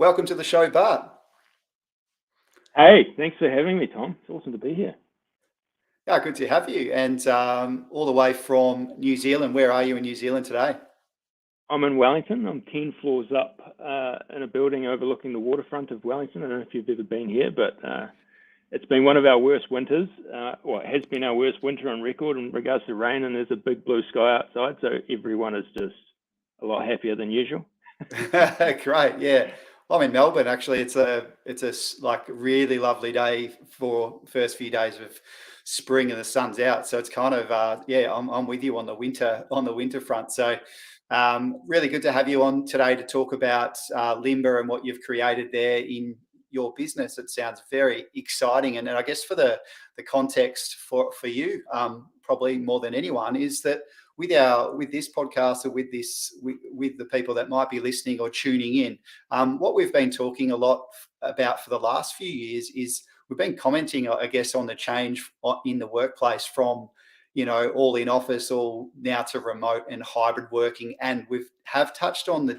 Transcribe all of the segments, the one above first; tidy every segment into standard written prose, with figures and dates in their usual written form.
Welcome to the show, Bart. Hey, thanks for having me, Tom. It's awesome to be here. Yeah, good to have you. And all the way from New Zealand. Where are you in New Zealand today? I'm in Wellington. I'm 10 floors up in a building overlooking the waterfront of Wellington. I don't know if you've ever been here, but it's been one of our worst winters. It has been our worst winter on record in regards to rain, and there's a big blue sky outside, so everyone is just a lot happier than usual. Great, yeah. I'm in Melbourne actually. It's a like really lovely day for first few days of spring and the sun's out. So it's kind of yeah. I'm with you on the winter front. So really good to have you on today to talk about Limber and what you've created there in your business. It sounds very exciting, and I guess for the context for you, probably more than anyone, is that with this podcast or with the people that might be listening or tuning in, what we've been talking a lot about for the last few years is we've been commenting, I guess, on the change in the workplace from all in office, all now to remote and hybrid working, and have touched on the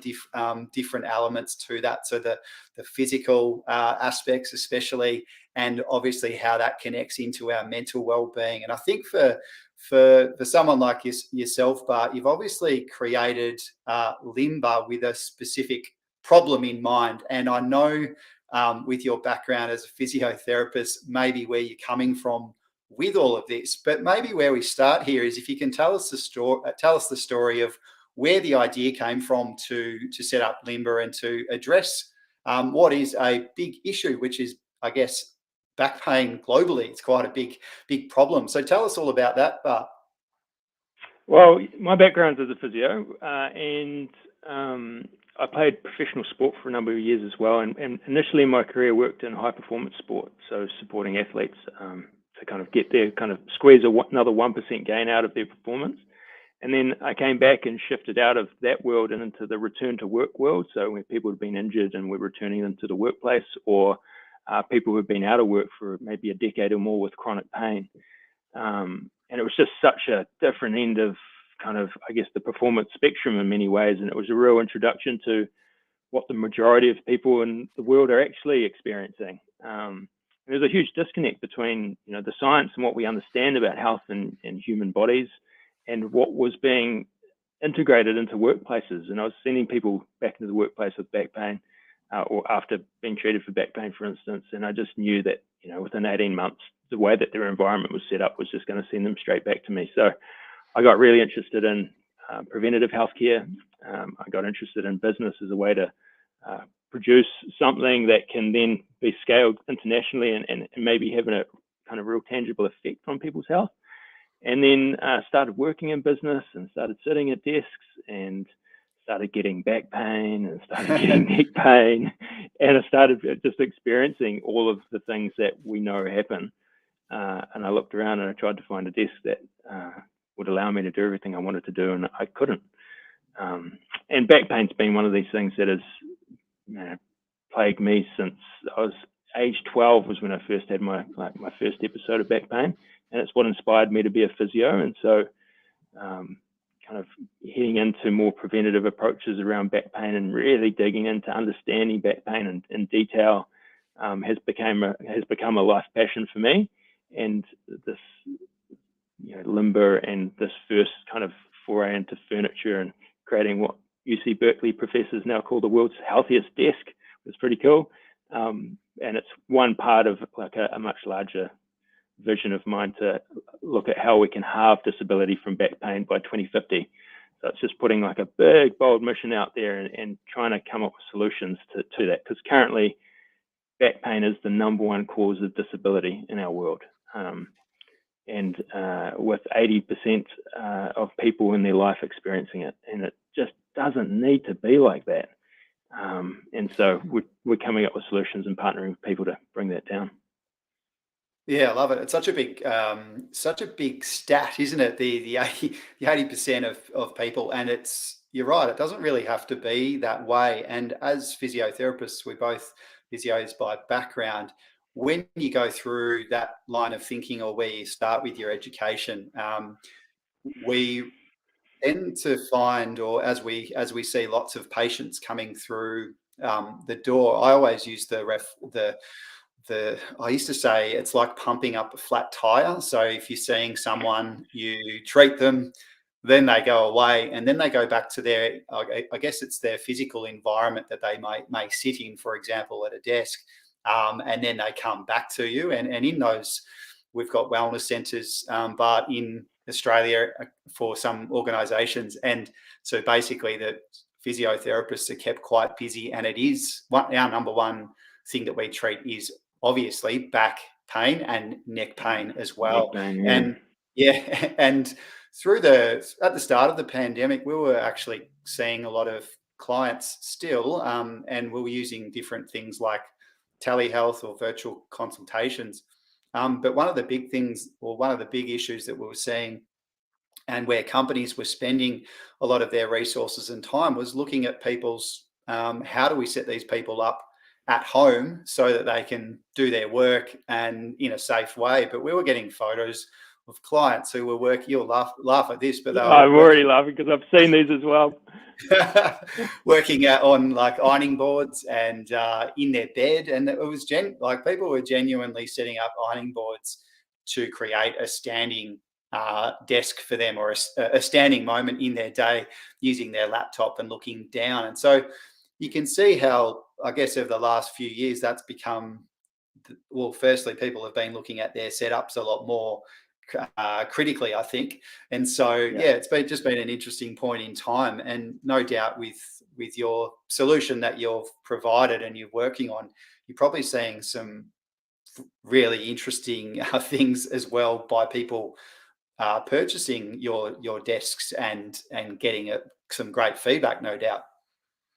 different elements to that. So the physical aspects, especially, and obviously how that connects into our mental well-being. And I think for someone like yourself, Bart, you've obviously created Limber with a specific problem in mind. And I know with your background as a physiotherapist, maybe where you're coming from with all of this, but maybe where we start here is if you can tell us the story of where the idea came from to set up Limber and to address what is a big issue, which is, I guess, back pain globally. It's quite a big problem. So tell us all about that, Bart. Well, my background is as a physio, and I played professional sport for a number of years as well. And initially in my career, worked in high performance sport, so supporting athletes to kind of get their kind of squeeze another 1% gain out of their performance. And then I came back and shifted out of that world and into the return to work world. So when people have been injured and we're returning them to the workplace, or people who've been out of work for maybe a decade or more with chronic pain. And it was just such a different end of kind of, I guess, the performance spectrum in many ways. And it was a real introduction to what the majority of people in the world are actually experiencing. There's a huge disconnect between, the science and what we understand about health and human bodies and what was being integrated into workplaces. And I was sending people back into the workplace with back pain, or after being treated for back pain, for instance. And I just knew that, within 18 months, the way that their environment was set up was just going to send them straight back to me. So I got really interested in preventative healthcare. I got interested in business as a way to produce something that can then be scaled internationally and maybe have a kind of real tangible effect on people's health. And then started working in business and started sitting at desks and started getting back pain and started getting neck pain. And I started just experiencing all of the things that we know happen. And I looked around and I tried to find a desk that would allow me to do everything I wanted to do, and I couldn't. And back pain's been one of these things that has plagued me since I was age 12 was when I first had my first episode of back pain, and it's what inspired me to be a physio. And so kind of heading into more preventative approaches around back pain and really digging into understanding back pain in detail has become a life passion for me. And this Limber and this first kind of foray into furniture and creating what UC Berkeley professors now call the world's healthiest desk was pretty cool. And it's one part of like a much larger vision of mine to look at how we can halve disability from back pain by 2050. So it's just putting like a big, bold mission out there and trying to come up with solutions to that. Because currently, back pain is the number one cause of disability in our world. And with 80% of people in their life experiencing it. And it just doesn't need to be like that. And so we're coming up with solutions and partnering with people to bring that down. Yeah, I love it. It's such a big stat, isn't it? The 80% of people, and you're right. It doesn't really have to be that way. And as physiotherapists, we're both physios by background. When you go through that line of thinking, or where you start with your education, we tend to find, or as we see lots of patients coming through the door, I always use I used to say it's like pumping up a flat tire. So if you're seeing someone, you treat them, then they go away, and then they go back to their, I guess it's their physical environment that they may sit in, for example, at a desk, and then they come back to you. And in those, we've got wellness centres, Bart, in Australia for some organisations, and so basically the physiotherapists are kept quite busy, and it is our number one thing that we treat is obviously back pain and neck pain as well. Neck pain, yeah. And yeah, and at the start of the pandemic, we were actually seeing a lot of clients still, and we were using different things like telehealth or virtual consultations. But one of the big things, or one of the big issues that we were seeing, and where companies were spending a lot of their resources and time, was looking at people's, how do we set these people up at home so that they can do their work and in a safe way. But we were getting photos of clients who were working, you'll laugh at this, but they were I'm already laughing because I've seen these as well. working out on like ironing boards and in their bed, and it was like people were genuinely setting up ironing boards to create a standing desk for them, or a standing moment in their day, using their laptop and looking down. And so you can see how, I guess, over the last few years, that's become, well, firstly, people have been looking at their setups a lot more critically, I think. And so, yeah, it's just been an interesting point in time. And no doubt with your solution that you've provided and you're working on, you're probably seeing some really interesting things as well by people purchasing your desks and getting some great feedback, no doubt.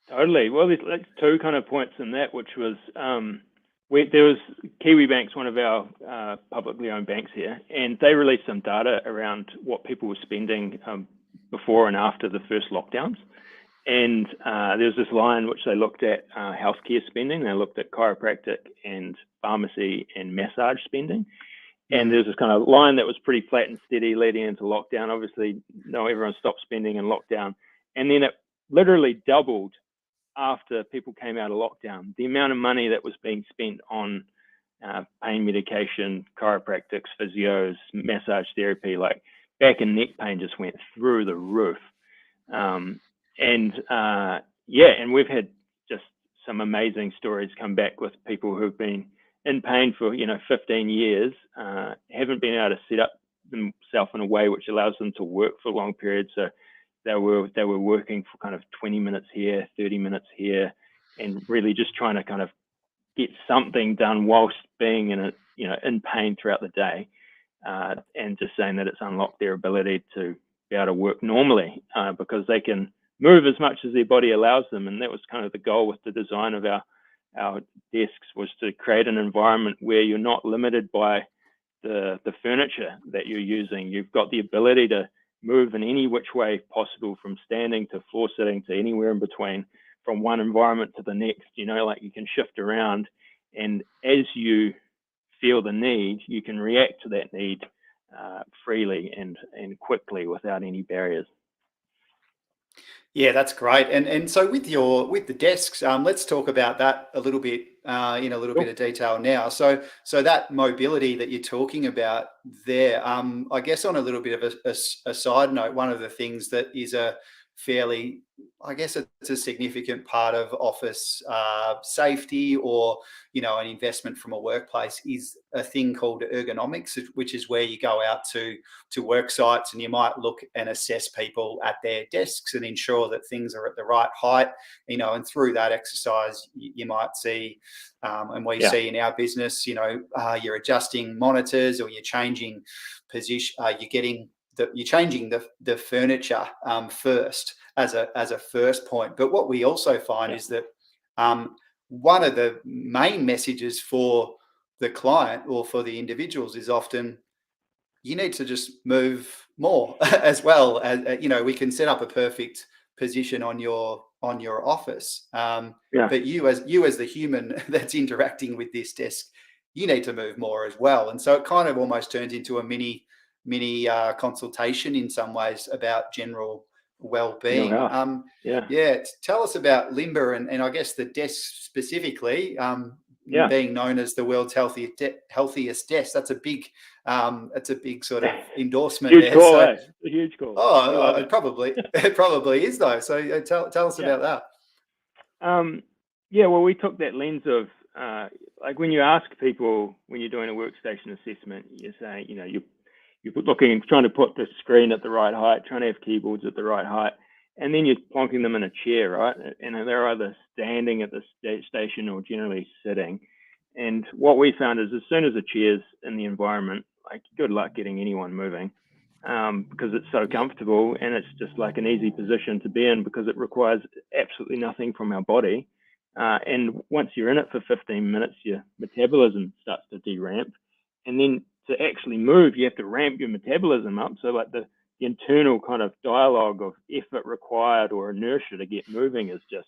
Totally. Well, there's like two kind of points in that, which was there was Kiwi Bank's one of our publicly owned banks here, and they released some data around what people were spending before and after the first lockdowns. And there was this line which they looked at healthcare spending. They looked at chiropractic and pharmacy and massage spending. And there's this kind of line that was pretty flat and steady leading into lockdown. Obviously, everyone stopped spending in lockdown. And then it literally doubled after people came out of lockdown. The amount of money that was being spent on pain medication, chiropractics, physios, massage therapy, like back and neck pain just went through the roof. And we've had just some amazing stories come back with people who've been in pain for 15 years, haven't been able to set up themselves in a way which allows them to work for long periods. So they were working for kind of 20 minutes here, 30 minutes here, and really just trying to kind of get something done whilst being in pain throughout the day, and just saying that it's unlocked their ability to be able to work normally because they can move as much as their body allows them. And that was kind of the goal with the design of our desks, was to create an environment where you're not limited by the furniture that you're using. You've got the ability to move in any which way possible, from standing to floor sitting to anywhere in between, from one environment to the next. Like you can shift around, and as you feel the need, you can react to that need freely and quickly without any barriers. Yeah, that's great. And so with the desks, let's talk about that a little bit in a little bit of detail now. So that mobility that you're talking about there, I guess on a little bit of a side note, one of the things that is a fairly, I guess it's a significant part of office safety, or an investment from a workplace, is a thing called ergonomics, which is where you go out to work sites and you might look and assess people at their desks and ensure that things are at the right height, and through that exercise you might see, and we see in our business, you're adjusting monitors, or you're changing position, you're changing the furniture first as a first point. But what we also find is that one of the main messages for the client or for the individuals is often, you need to just move more as well. As we can set up a perfect position on your office, but you as the human that's interacting with this desk, you need to move more as well. And so it kind of almost turns into a mini consultation in some ways about general well-being. health. Yeah. Yeah, tell us about limber and I guess the desk specifically, Yeah. being known as the world's healthiest desk. That's a big sort of endorsement Huge there. call, So, eh? A huge call. We love it probably is though. So tell us about that. Yeah, well, we took that lens of like when you ask people when you're doing a workstation assessment, you're saying, you're looking, trying to put the screen at the right height, trying to have keyboards at the right height, and then you're plonking them in a chair, right? And they're either standing at the station or generally sitting. And what we found is as soon as a chair's in the environment, like good luck getting anyone moving. Because it's so comfortable and it's just like an easy position to be in because it requires absolutely nothing from our body. And once you're in it for 15 minutes, your metabolism starts to deramp. And then to actually move, you have to ramp your metabolism up. So like the internal kind of dialogue of effort required or inertia to get moving is just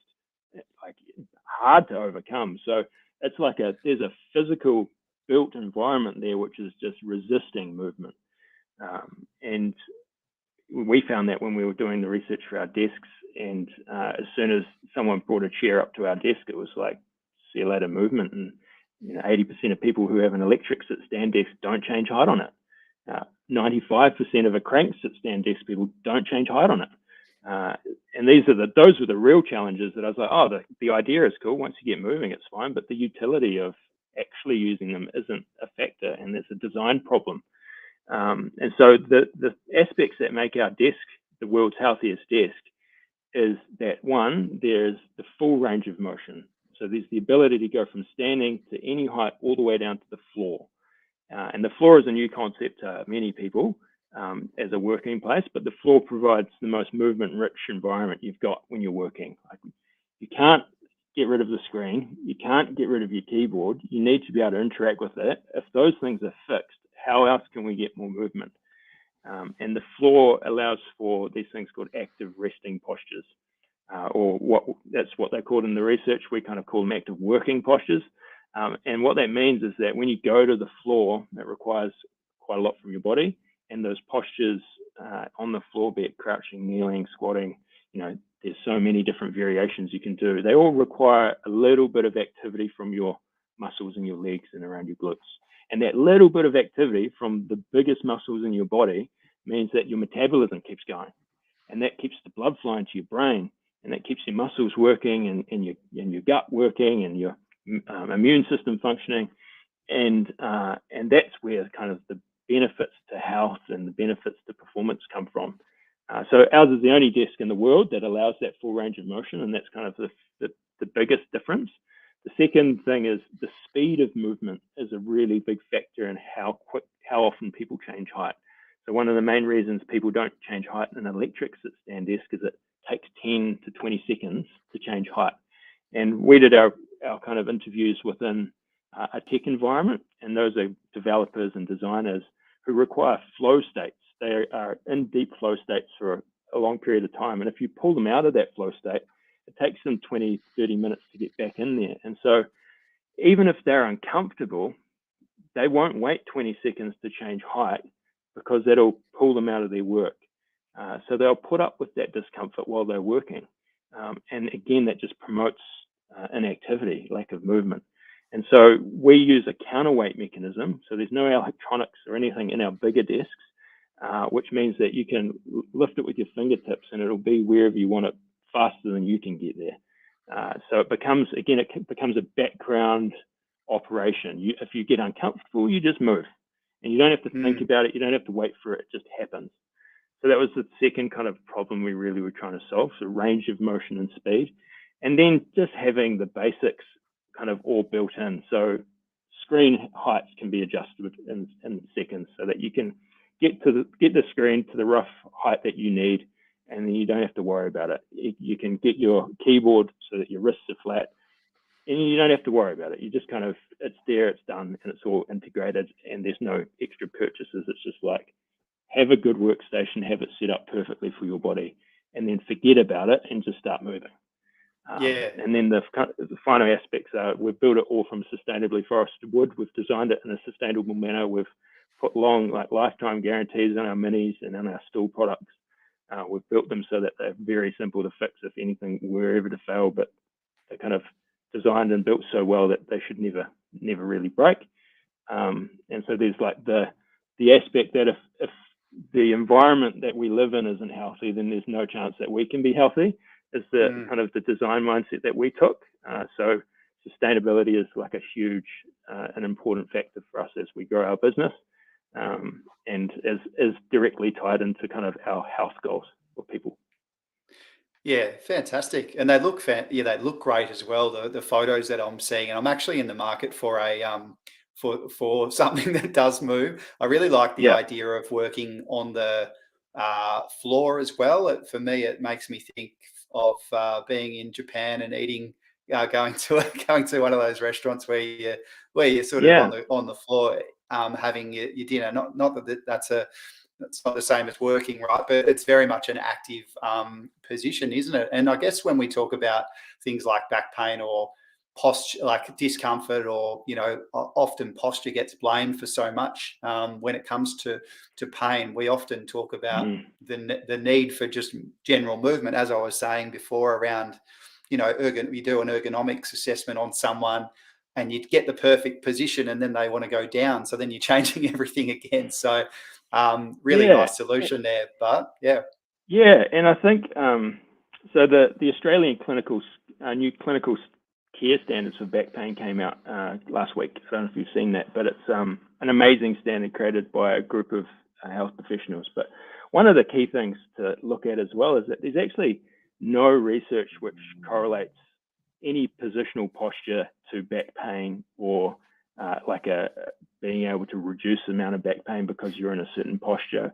like hard to overcome. So it's like there's a physical built environment there, which is just resisting movement. And we found that when we were doing the research for our desks, and as soon as someone brought a chair up to our desk, it was like, see you later movement. And 80% of people who have an electric sit-stand desk don't change height on it. 95% of a crank sit-stand desk people don't change height on it. And those were the real challenges that I was like, the idea is cool. Once you get moving, it's fine, but the utility of actually using them isn't a factor, and there's a design problem. And so the aspects that make our desk the world's healthiest desk is that one, there's the full range of motion. So there's the ability to go from standing to any height all the way down to the floor. And the floor is a new concept to many people as a working place, but the floor provides the most movement-rich environment you've got when you're working. Like, you can't get rid of the screen. You can't get rid of your keyboard. You need to be able to interact with it. If those things are fixed, how else can we get more movement? And the floor allows for these things called active resting postures, that's what they're called in the research. We kind of call them active working postures. And what that means is that when you go to the floor, it requires quite a lot from your body. And those postures on the floor, be it crouching, kneeling, squatting, there's so many different variations you can do. They all require a little bit of activity from your muscles in your legs and around your glutes. And that little bit of activity from the biggest muscles in your body means that your metabolism keeps going. And that keeps the blood flowing to your brain. And that keeps your muscles working and your gut working and your immune system functioning. And that's where kind of the benefits to health and the benefits to performance come from. So ours is the only desk in the world that allows that full range of motion, and that's kind of the biggest difference. The second thing is the speed of movement is a really big factor in how often people change height. So one of the main reasons people don't change height in an electric sit-stand desk is it takes 10 to 20 seconds to change height. And we did our kind of interviews within a tech environment, and those are developers and designers who require flow states. They are in deep flow states for a long period of time. And if you pull them out of that flow state, it takes them 20, 30 minutes to get back in there. And so even if they're uncomfortable, they won't wait 20 seconds to change height because that'll pull them out of their work. So they'll put up with that discomfort while they're working. And again, that just promotes inactivity, lack of movement. And so we use a counterweight mechanism. So there's no electronics or anything in our bigger desks, which means that you can lift it with your fingertips and it'll be wherever you want it faster than you can get there. So it becomes a background operation. If you get uncomfortable, you just move. And you don't have to think about it. You don't have to wait for it. It just happens. So that was the second kind of problem we really were trying to solve. So range of motion and speed. And then just having the basics kind of all built in. So screen heights can be adjusted in seconds so that you can get the screen to the rough height that you need, and then you don't have to worry about it. You can get your keyboard so that your wrists are flat, and you don't have to worry about it. You just kind of, it's there, it's done, and it's all integrated, and there's no extra purchases. It's just like, have a good workstation, have it set up perfectly for your body, and then forget about it and just start moving. And then the final aspects are we've built it all from sustainably forested wood. We've designed it in a sustainable manner. We've put long, lifetime guarantees on our minis and on our stool products. We've built them so that they're very simple to fix if anything were ever to fail, but they're kind of designed and built so well that they should never really break. And so there's like the aspect that if the environment that we live in isn't healthy, then there's no chance that we can be healthy, is the kind of the design mindset that we took. So sustainability is like a huge an important factor for us as we grow our business, and is directly tied into kind of our health goals for people. Yeah, fantastic, and they look they look great as well. The photos that I'm seeing, and I'm actually in the market for a for something that does move. I really like the Yeah. idea of working on the floor as well. For me, it makes me think of being in Japan and eating, going to going to one of those restaurants where you're sort of Yeah. on the floor, having your dinner. Not that that's not the same as working, right? But it's very much an active position, isn't it? And I guess when we talk about things like back pain or posture, like discomfort, or often posture gets blamed for so much when it comes to pain. We often talk about the need for just general movement, as I was saying before, around you do an ergonomics assessment on someone, and you get the perfect position, and then they want to go down, so then you're changing everything again. So really Yeah. nice solution there, but yeah. Yeah, and I think so. The Australian new clinical care standards for back pain came out last week. I don't know if you've seen that, but it's an amazing standard created by a group of health professionals. But one of the key things to look at as well is that there's actually no research which correlates any positional posture to back pain, or being able to reduce the amount of back pain because you're in a certain posture.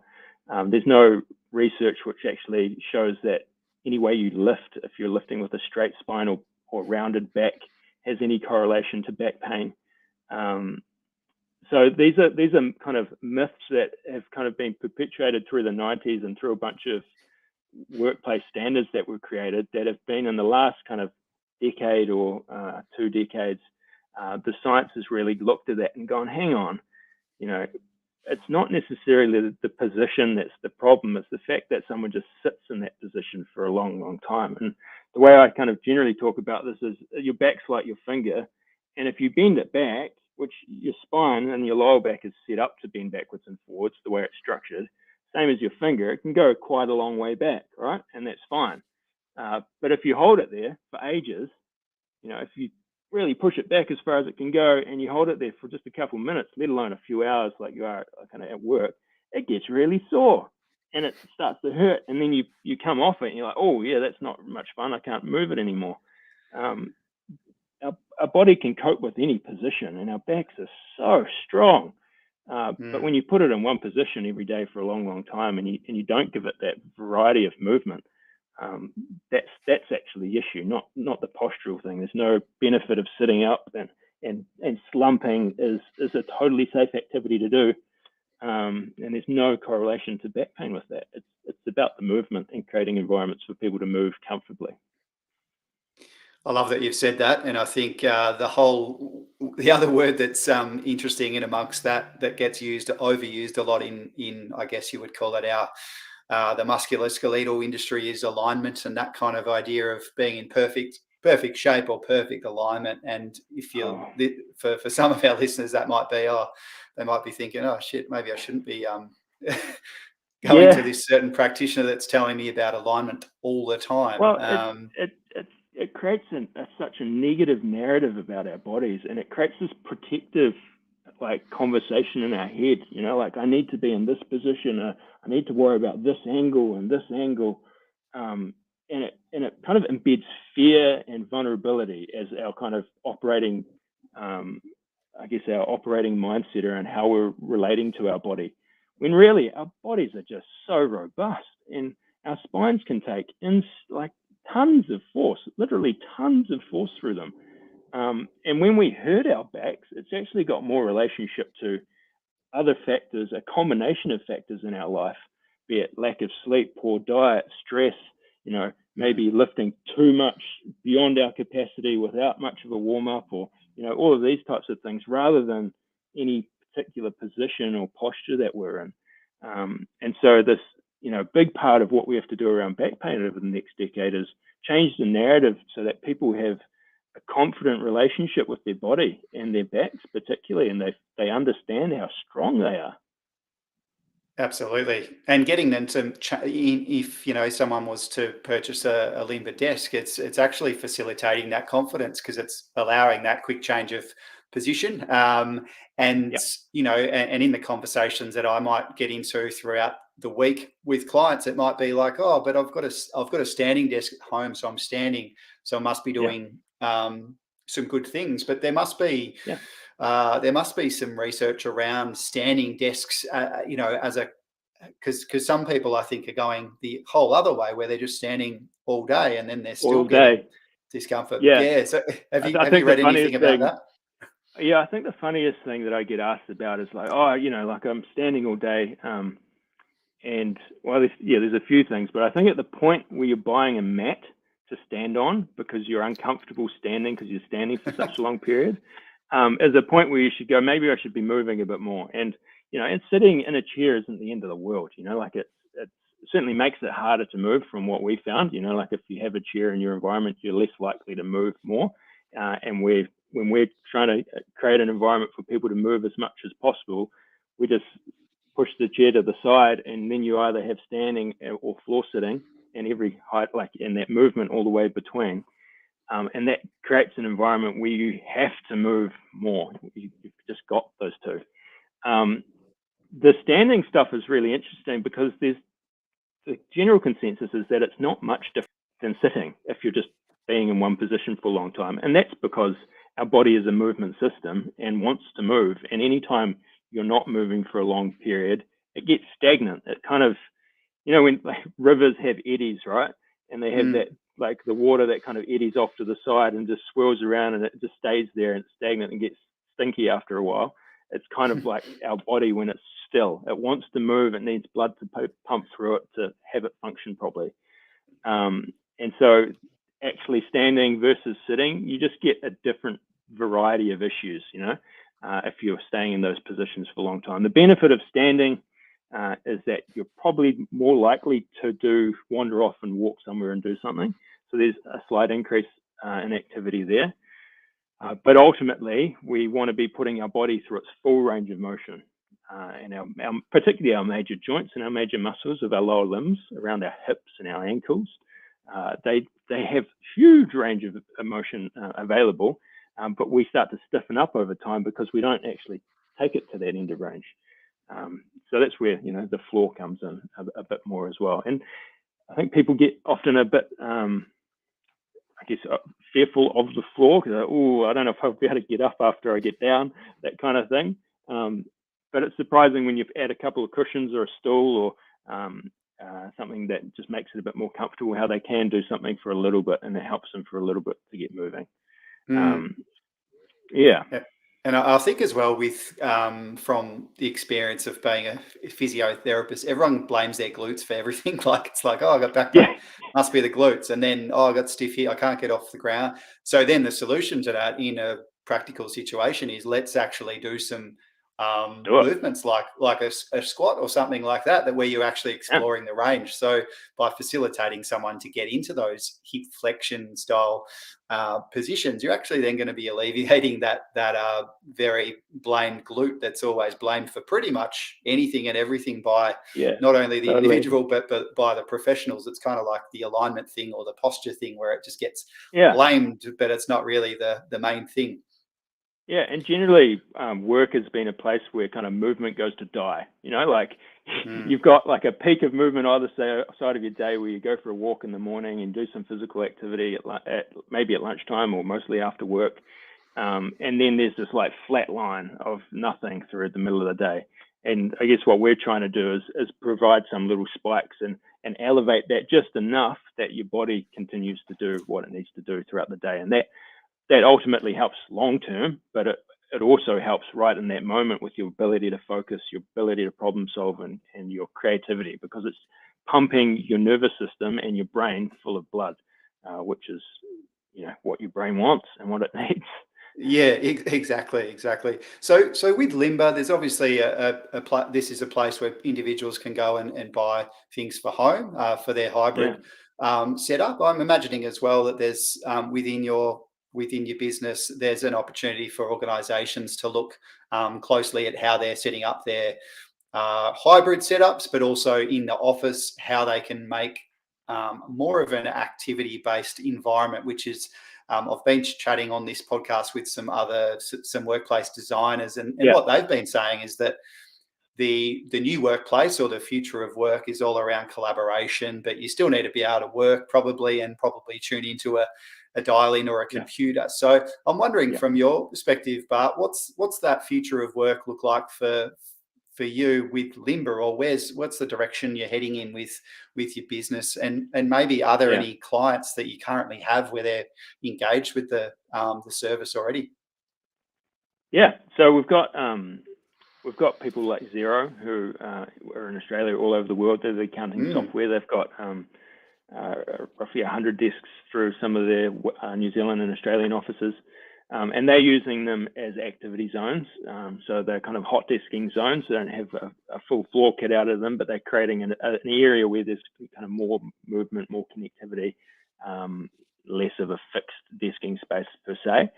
There's no research which actually shows that any way you lift, if you're lifting with a straight spine or rounded back, has any correlation to back pain. So these are kind of myths that have kind of been perpetuated through the 90s and through a bunch of workplace standards that were created that have been in the last kind of decade or 2 decades. The science has really looked at that and gone, hang on, it's not necessarily the position that's the problem. It's the fact that someone just sits in that position for a long, long time. And the way I kind of generally talk about this is your back's like your finger. And if you bend it back, which your spine and your lower back is set up to bend backwards and forwards, the way it's structured, same as your finger, it can go quite a long way back, right? And that's fine. But if you hold it there for ages, if you really push it back as far as it can go and you hold it there for just a couple of minutes, let alone a few hours like you are kind of at work, it gets really sore and it starts to hurt. And then you come off it and you're like, oh yeah, that's not much fun. I can't move it anymore. Our body can cope with any position, and our backs are so strong. But when you put it in one position every day for a long, long time, and you don't give it that variety of movement, that's actually the issue, not the postural thing. There's no benefit of sitting up, and slumping is a totally safe activity to do, and there's no correlation to back pain with that. It's about the movement and creating environments for people to move comfortably. I love that you've said that, and I think the other word that's interesting in amongst that gets overused a lot in I guess you would call it the musculoskeletal industry, is alignment, and that kind of idea of being in perfect shape or perfect alignment. And if for some of our listeners, that might be they might be thinking, oh shit, maybe I shouldn't be going to this certain practitioner that's telling me about alignment all the time. Well, it creates such a negative narrative about our bodies, and it creates this protective conversation in our head. I need to be in this position. I need to worry about this angle and this angle, and it kind of embeds fear and vulnerability as our kind of operating, our operating mindset around how we're relating to our body. When really our bodies are just so robust, and our spines can take in tons of force, literally tons of force through them. And when we hurt our backs, it's actually got more relationship to other factors, a combination of factors in our life, be it lack of sleep, poor diet, stress, maybe lifting too much beyond our capacity without much of a warm-up, or, all of these types of things, rather than any particular position or posture that we're in. And so this, a big part of what we have to do around back pain over the next decade is change the narrative so that people have a confident relationship with their body and their backs particularly, and they understand how strong they are. Absolutely. And getting them to, if someone was to purchase a limber desk, it's actually facilitating that confidence because it's allowing that quick change of position. And Yep. and in the conversations that I might get into throughout the week with clients, it might be like, oh, but I've got a standing desk at home, so I'm standing, so I must be doing some good things. But there must be some research around standing desks, as a because some people I think are going the whole other way where they're just standing all day and then they're still all getting day. discomfort. Yeah. Yeah. So have I you think the read anything funniest about thing, that? yeah, I think the funniest thing that I get asked about is like, oh, like I'm standing all day. And well, there's a few things, but I think at the point where you're buying a mat to stand on because you're uncomfortable standing because you're standing for such a long period, is a point where you should go, maybe I should be moving a bit more. And, and sitting in a chair isn't the end of the world, like it certainly makes it harder to move from what we found, like if you have a chair in your environment, you're less likely to move more. And when we're trying to create an environment for people to move as much as possible, we just push the chair to the side, and then you either have standing or floor sitting, and every height, in that movement all the way between. And that creates an environment where you have to move more. You've just got those two. The standing stuff is really interesting because the general consensus is that it's not much different than sitting if you're just being in one position for a long time. And that's because our body is a movement system and wants to move. And anytime you're not moving for a long period, it gets stagnant. It kind of, when rivers have eddies, right? And they have that, the water that kind of eddies off to the side and just swirls around and it just stays there and it's stagnant and gets stinky after a while. It's kind of like our body when it's still. It wants to move. It needs blood to pump through it to have it function properly. And so actually standing versus sitting, you just get a different variety of issues, if you're staying in those positions for a long time. The benefit of standing is that you're probably more likely to wander off and walk somewhere and do something. So there's a slight increase in activity there. But ultimately, we want to be putting our body through its full range of motion. And particularly our major joints and our major muscles of our lower limbs around our hips and our ankles. They have huge range of motion available, but we start to stiffen up over time because we don't actually take it to that end of range. So that's where the floor comes in a bit more as well. And I think people get often a bit, fearful of the floor because I don't know if I'll be able to get up after I get down, that kind of thing. But it's surprising when you add a couple of cushions or a stool or something that just makes it a bit more comfortable, how they can do something for a little bit and it helps them for a little bit to get moving. Yeah. And I think as well with from the experience of being a physiotherapist, everyone blames their glutes for everything. It's like, oh, I got back pain, must be the glutes. And then, oh, I got stiff here, I can't get off the ground. So then the solution to that in a practical situation is let's actually do some movements like a squat or something like that where you're actually exploring the range. So by facilitating someone to get into those hip flexion style positions, you're actually then going to be alleviating that very blamed glute that's always blamed for pretty much anything and everything by not only the individual but by the professionals. It's kind of like the alignment thing or the posture thing where it just gets blamed, but it's not really the main thing. Yeah, and generally work has been a place where kind of movement goes to die. You've got like a peak of movement either side of your day where you go for a walk in the morning and do some physical activity maybe at lunchtime or mostly after work. And then there's this like flat line of nothing through the middle of the day. And I guess what we're trying to do is provide some little spikes and elevate that just enough that your body continues to do what it needs to do throughout the day. And that ultimately helps long term, but it also helps right in that moment with your ability to focus, your ability to problem solve and your creativity, because it's pumping your nervous system and your brain full of blood, which is what your brain wants and what it needs. Yeah, exactly. So with Limber, there's obviously this is a place where individuals can go and buy things for home for their Yeah, hybrid setup. I'm imagining as well that there's within your business, there's an opportunity for organisations to look closely at how they're setting up their hybrid setups, but also in the office, how they can make more of an activity-based environment, which is I've been chatting on this podcast with some workplace designers, and yeah, what they've been saying is that the new workplace or the future of work is all around collaboration, but you still need to be able to work probably tune into a dial-in or a yeah, computer. So I'm wondering yeah, from your perspective, Bart, what's that future of work look like for you with Limber, or what's the direction you're heading in with your business, and maybe are there yeah. any clients that you currently have where they're engaged with the service already? Yeah. So we've got people like Xero who are in Australia, all over the world. They're the accounting software. They've got roughly 100 desks through some of their New Zealand and Australian offices. And they're using them as activity zones. So they're kind of hot desking zones. They don't have a full floor kit out of them, but they're creating an area where there's kind of more movement, more connectivity, less of a fixed desking space per se.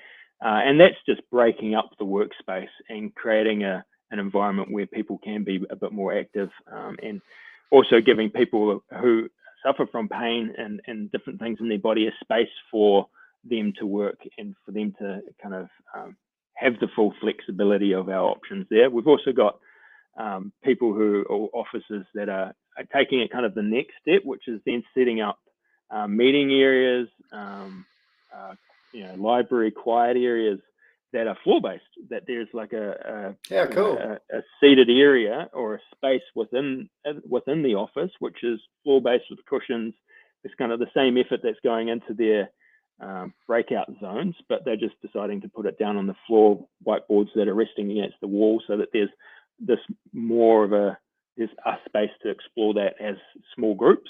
And that's just breaking up the workspace and creating an environment where people can be a bit more active, and also giving people who suffer from pain and different things in their body a space for them to work and for them to kind of have the full flexibility of our options there. We've also got people or offices that are taking it kind of the next step, which is then setting up meeting areas, library quiet areas that are floor based, that there's like a seated area or a space within the office which is floor based with cushions. It's kind of the same effort that's going into their breakout zones, but they're just deciding to put it down on the floor, whiteboards that are resting against the wall, so that there's a space to explore that as small groups.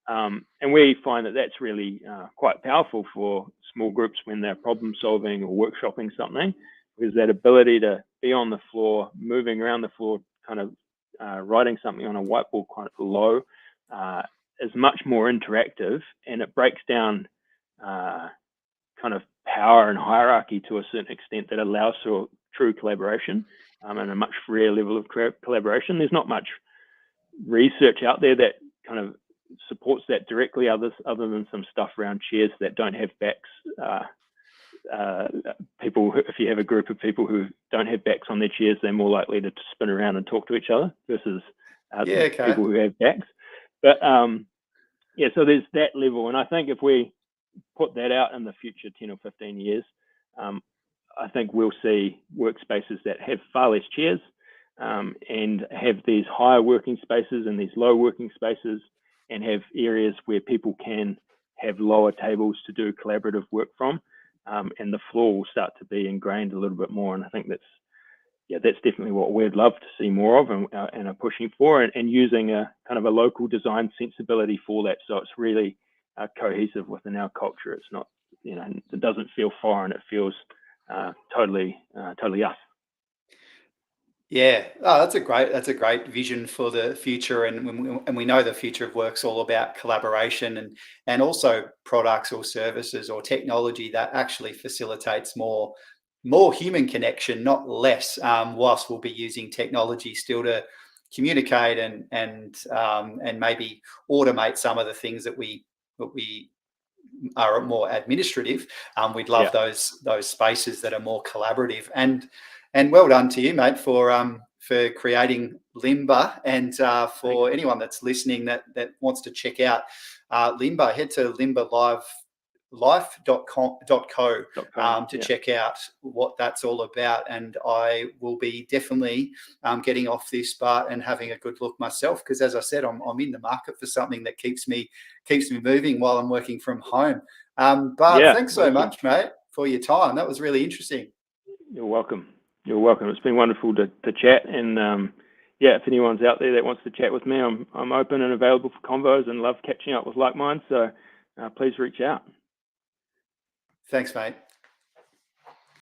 And we find that that's really quite powerful for small groups when they're problem solving or workshopping something, because that ability to be on the floor, moving around the floor, kind of writing something on a whiteboard quite low, is much more interactive, and it breaks down kind of power and hierarchy to a certain extent that allows for true collaboration and a much freer level of collaboration. There's not much research out there that kind of supports that directly, other than some stuff around chairs that don't have backs. If you have a group of people who don't have backs on their chairs, they're more likely to spin around and talk to each other versus people who have backs. But so there's that level, and I think if we put that out in the future 10 or 15 years, I think we'll see workspaces that have far less chairs and have these higher working spaces and these low working spaces, and have areas where people can have lower tables to do collaborative work from, and the floor will start to be ingrained a little bit more. And I think that's definitely what we'd love to see more of, and are pushing for, and using a kind of a local design sensibility for that, so it's really cohesive within our culture. It's not, it doesn't feel foreign. It feels totally us. Yeah, oh, that's a great vision for the future, and we know the future of work's all about collaboration and also products or services or technology that actually facilitates more human connection, not less. Whilst we'll be using technology still to communicate and maybe automate some of the things that we are more administrative. We'd love those spaces that are more collaborative. And well done to you, mate, for creating Limber. And for anyone that's listening that wants to check out Limber, head to limberlife.co to check out what that's all about. And I will be definitely getting off this, Bart, and having a good look myself, because as I said, I'm in the market for something that keeps me moving while I'm working from home. Bart, thanks so much, mate, for your time. That was really interesting. You're welcome. It's been wonderful to chat, and if anyone's out there that wants to chat with me, I'm open and available for convos, and love catching up with like minds. So please reach out. Thanks, mate.